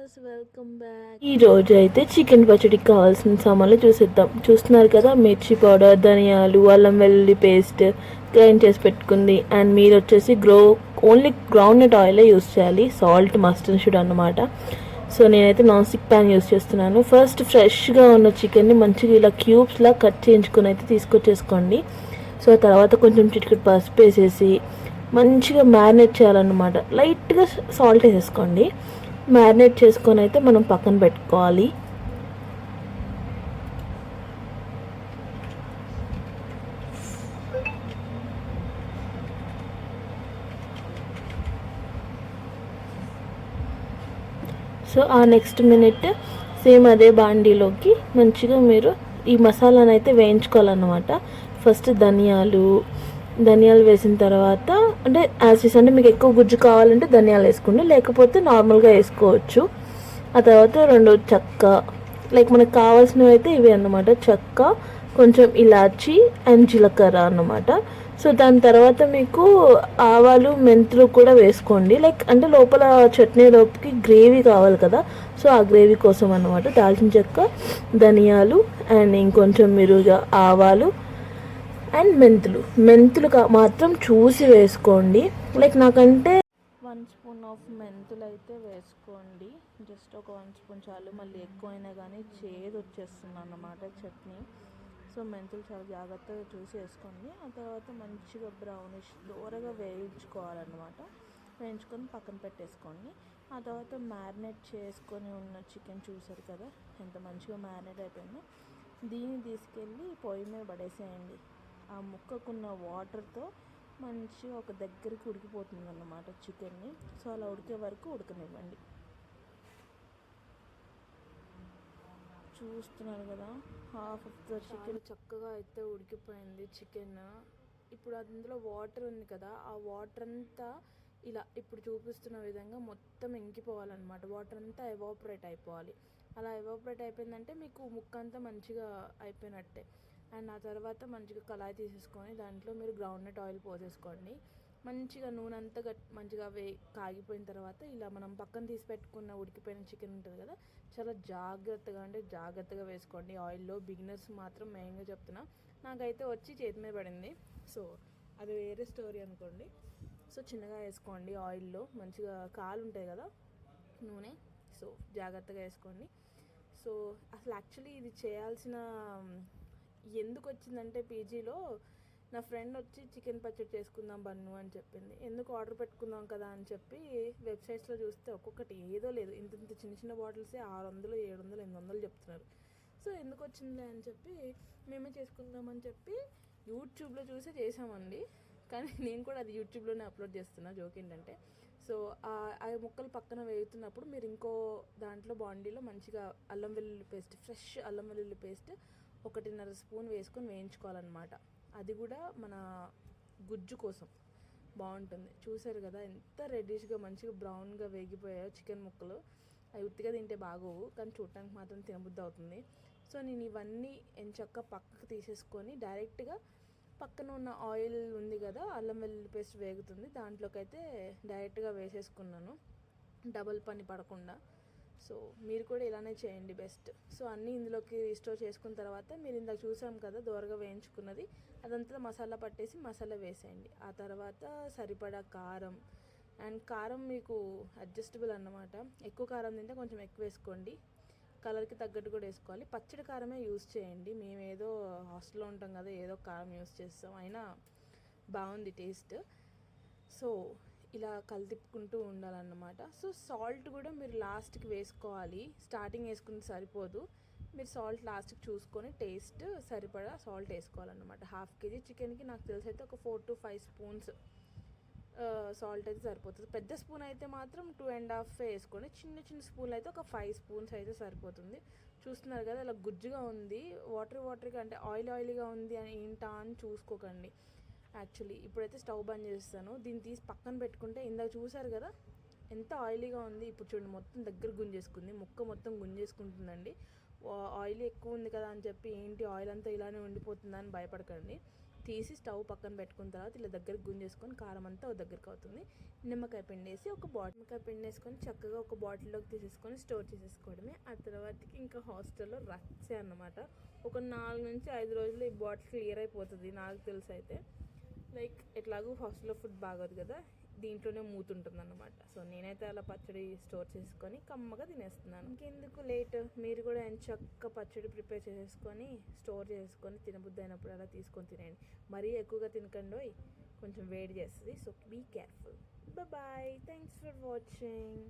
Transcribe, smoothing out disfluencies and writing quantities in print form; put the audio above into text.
Viewers, welcome back. ఈ రోజు అయితే చికెన్ పచ్చడికి కావాల్సిన సామాన్లు చూస్తున్నారు కదా, మిర్చి పౌడర్, ధనియాలు, అల్లం వెల్లుల్లి పేస్ట్ గ్రైండ్ చేసి పెట్టుకుంది. అండ్ మీరు వచ్చేసి ఓన్లీ గ్రౌండ్నట్ ఆయిలే యూస్ చేయాలి. సాల్ట్ మస్ట్ అండ్ షుడ్ అన్నమాట. సో నేనైతే నాన్ స్టిక్ ప్యాన్ యూస్ చేస్తున్నాను. ఫస్ట్ ఫ్రెష్గా ఉన్న చికెన్ని మంచిగా ఇలా క్యూబ్స్లా కట్ చేయించుకొని అయితే తీసుకొచ్చేసుకోండి. సో తర్వాత కొంచెం చిటికెట్ పసుపు వేసేసి మంచిగా మ్యారినేట్ చేయాలన్నమాట. లైట్గా సాల్ట్ వేసేసుకోండి. మ్యారినేట్ చేసుకొని అయితే మనం పక్కన పెట్టుకోవాలి. సో ఆ నెక్స్ట్ మినిట్ సేమ్ అదే బాండీలోకి మంచిగా మీరు ఈ మసాలాను అయితే వేయించుకోవాలన్నమాట. ఫస్ట్ ధనియాలు వేసిన తర్వాత అంటే అంటే మీకు ఎక్కువ గుజ్జు కావాలంటే ధనియాలు వేసుకోండి, లేకపోతే నార్మల్గా వేసుకోవచ్చు. ఆ తర్వాత 2 చెక్క, లైక్ మనకు కావాల్సినవి అయితే ఇవి అన్నమాట. చెక్క, కొంచెం ఇలాచి అండ్ జీలకర్ర అన్నమాట. సో దాని తర్వాత మీకు ఆవాలు, మెంతులు కూడా వేసుకోండి. లైక్ అంటే లోపల చట్నీ లోపుకి గ్రేవీ కావాలి కదా, సో ఆ గ్రేవీ కోసం అన్నమాట. దాల్చిన చెక్క, ధనియాలు అండ్ ఇంకొంచెం మీరు ఆవాలు అండ్ మెంతులు మాత్రం చూసి వేసుకోండి. లైక్ నాకంటే 1 స్పూన్ ఆఫ్ మెంతులు అయితే వేసుకోండి. జస్ట్ ఒక 1 స్పూన్ చాలు. మళ్ళీ ఎక్కువైనా కానీ చేదు వచ్చేస్తుంది అన్నమాట చట్నీ. సో మెంతులు చాలా జాగ్రత్తగా చూసి వేసుకోండి. ఆ తర్వాత మంచిగా బ్రౌనిష్ దూరగా వేయించుకోవాలన్నమాట. వేయించుకొని పక్కన పెట్టేసుకోండి. ఆ తర్వాత మ్యారినేట్ చేసుకొని ఉన్న చికెన్ చూసారు కదా ఎంత మంచిగా మ్యారినేట్ అయిపోయిందో. దీన్ని తీసుకెళ్ళి పొయ్యి మీద పడేసేయండి. ఆ ముక్కకున్న వాటర్తో మంచిగా ఒక దగ్గరికి ఉడికిపోతుంది అన్నమాట చికెన్ని. సో అలా ఉడికే వరకు ఉడకనివ్వండి. చూస్తున్నారు కదా, హాఫ్ ఆఫ్ ద చికెన్ చక్కగా అయితే ఉడికిపోయింది చికెన్. ఇప్పుడు అందులో వాటర్ ఉంది కదా, ఆ వాటర్ అంతా ఇలా ఇప్పుడు చూపిస్తున్న విధంగా మొత్తం ఇంకిపోవాలన్నమాట. వాటర్ అంతా ఎవాపరేట్ అయిపోవాలి. అలా ఎవాపరేట్ అయిపోయిందంటే మీకు ముక్క అంతా మంచిగా అయిపోయినట్టే. అండ్ ఆ తర్వాత మంచిగా కళాయి తీసేసుకొని దాంట్లో మీరు గ్రౌండ్నట్ ఆయిల్ పోసేసుకోండి. మంచిగా నూనె అంతా మంచిగా కాగిపోయిన తర్వాత ఇలా మనం పక్కన తీసి పెట్టుకున్న ఉడికిపోయిన చికెన్ ఉంటుంది కదా, చాలా జాగ్రత్తగా వేసుకోండి ఆయిల్లో. బిగినర్స్ మాత్రం మెయిన్గా చెప్తున్నా. నాకైతే వచ్చి చేతి మీద పడింది, సో అది వేరే స్టోరీ అనుకోండి. సో చిన్నగా వేసుకోండి ఆయిల్లో. మంచిగా కాలు ఉంటాయి కదా నూనె, సో జాగ్రత్తగా వేసుకోండి. సో అసలు యాక్చువల్లీ ఇది చేయాల్సిన ఎందుకు వచ్చిందంటే, పీజీలో నా ఫ్రెండ్ వచ్చి చికెన్ పచ్చడి చేసుకుందాం బన్ను అని చెప్పింది. ఎందుకు ఆర్డర్ పెట్టుకుందాం కదా అని చెప్పి వెబ్సైట్స్లో చూస్తే ఒక్కొక్కటి ఏదో లేదు, ఇంత చిన్న బాటిల్సే 600, 700, 800 చెప్తున్నారు. సో ఎందుకు వచ్చిందిలే అని చెప్పి మేమే చేసుకుందామని చెప్పి యూట్యూబ్లో చూసే చేసామండి. కానీ నేను కూడా అది యూట్యూబ్లోనే అప్లోడ్ చేస్తున్నా. జోక్ ఏంటంటే, సో ఆ ముక్కలు పక్కన వేగుతున్నప్పుడు మీరు ఇంకో దాంట్లో బాండీలో మంచిగా ఫ్రెష్ అల్లం వెల్లుల్లి పేస్ట్ 1.5 స్పూన్ వేసుకొని వేయించుకోవాలన్నమాట. అది కూడా మన గుజ్జు కోసం బాగుంటుంది. చూసారు కదా ఎంత రెడ్డిష్గా మంచిగా బ్రౌన్గా వేగిపోయాయో చికెన్ ముక్కలు. అవి ఉత్తిగా తింటే బాగోవు, కానీ చూడటానికి మాత్రం తినబుద్ధి అవుతుంది. సో నేను ఇవన్నీ ఎంచక్క పక్కకు తీసేసుకొని డైరెక్ట్గా పక్కన ఉన్న ఆయిల్ ఉంది కదా, అల్లం వెల్లుల్లి పేస్ట్ వేగుతుంది, దాంట్లోకి అయితే డైరెక్ట్గా వేసేసుకున్నాను, డబల్ పని పడకుండా. సో మీరు కూడా ఇలానే చేయండి బెస్ట్. సో అన్నీ ఇందులోకి రీస్టోర్ చేసుకున్న తర్వాత మీరు ఇందాక చూసాం కదా దోరగా వేయించుకున్నది, అదంతా మసాలా పట్టేసి మసాలా వేసేయండి. ఆ తర్వాత సరిపడా కారం, అండ్ కారం మీకు అడ్జస్టబుల్ అన్నమాట. ఎక్కువ కారం తింటే కొంచెం ఎక్కువ వేసుకోండి, కలర్కి తగ్గట్టు కూడా వేసుకోవాలి. పచ్చడి కారమే యూస్ చేయండి. మేము ఏదో హాస్టల్లో ఉంటాం కదా, ఏదో కారం యూస్ చేస్తాం, అయినా బాగుంది టేస్ట్. సో ఇలా కలిపుకుంటూ ఉండాలన్నమాట. సో సాల్ట్ కూడా మీరు లాస్ట్కి వేసుకోవాలి, స్టార్టింగ్ వేసుకుంటే సరిపోదు. మీరు సాల్ట్ లాస్ట్కి చూసుకొని టేస్ట్ సరిపడా సాల్ట్ వేసుకోవాలన్నమాట. 1/2 kg చికెన్కి నాకు తెలిసి అయితే ఒక 4 to 5 స్పూన్స్ సాల్ట్ అయితే సరిపోతుంది. పెద్ద స్పూన్ అయితే మాత్రం 2.5 వేసుకోండి. చిన్న స్పూన్లు అయితే ఒక 5 స్పూన్స్ అయితే సరిపోతుంది. చూస్తున్నారు కదా ఇలా గుజ్జుగా ఉంది, వాటరీగా అంటే ఆయిలీగా ఉంది అని ఏంటా అని చూసుకోకండి. యాక్చువల్లీ ఇప్పుడైతే స్టవ్ బంద్ చేస్తాను. దీన్ని తీసి పక్కన పెట్టుకుంటే ఇందాక చూసారు కదా ఎంత ఆయిలీగా ఉంది. ఇప్పుడు చూడండి మొత్తం దగ్గర గుంజేసుకుంది, ముక్క మొత్తం గుంజేసుకుంటుందండి. ఆయిల్ ఎక్కువ ఉంది కదా అని చెప్పి ఏంటి ఆయిల్ అంతా ఇలానే ఉండిపోతుందా అని భయపడకండి. తీసి స్టవ్ పక్కన పెట్టుకున్న తర్వాత ఇలా దగ్గరికి గుంజేసుకొని కారం అంతా ఒక దగ్గరికి అవుతుంది. నిమ్మకాయ పిండేసి నిమ్మకాయ పిండేసుకొని చక్కగా ఒక బాటిల్లోకి తీసేసుకొని స్టోర్ చేసేసుకోవడమే. ఆ తర్వాతకి ఇంకా హాస్టల్లో రచ్చే అన్నమాట. ఒక 4 నుంచి 5 రోజులు ఈ బాటిల్ క్లియర్ అయిపోతుంది నాకు తెలిసి అయితే. లైక్ ఎట్లాగూ హాస్టల్లో ఫుడ్ బాగోదు కదా, దీంట్లోనే మూతుంటుంది అన్నమాట. సో నేనైతే అలా పచ్చడి స్టోర్ చేసుకొని కమ్మగా తినేస్తున్నాను. ఇంకెందుకు లేట్, మీరు కూడా ఎంచక్క పచ్చడి ప్రిపేర్ చేసేసుకొని స్టోర్ చేసుకొని తినబుద్ధి అయినప్పుడు అలా తీసుకొని తినేయండి. మరీ ఎక్కువగా తినకండి, కొంచెం వేడి చేస్తుంది. So be careful. Bye, thanks for watching.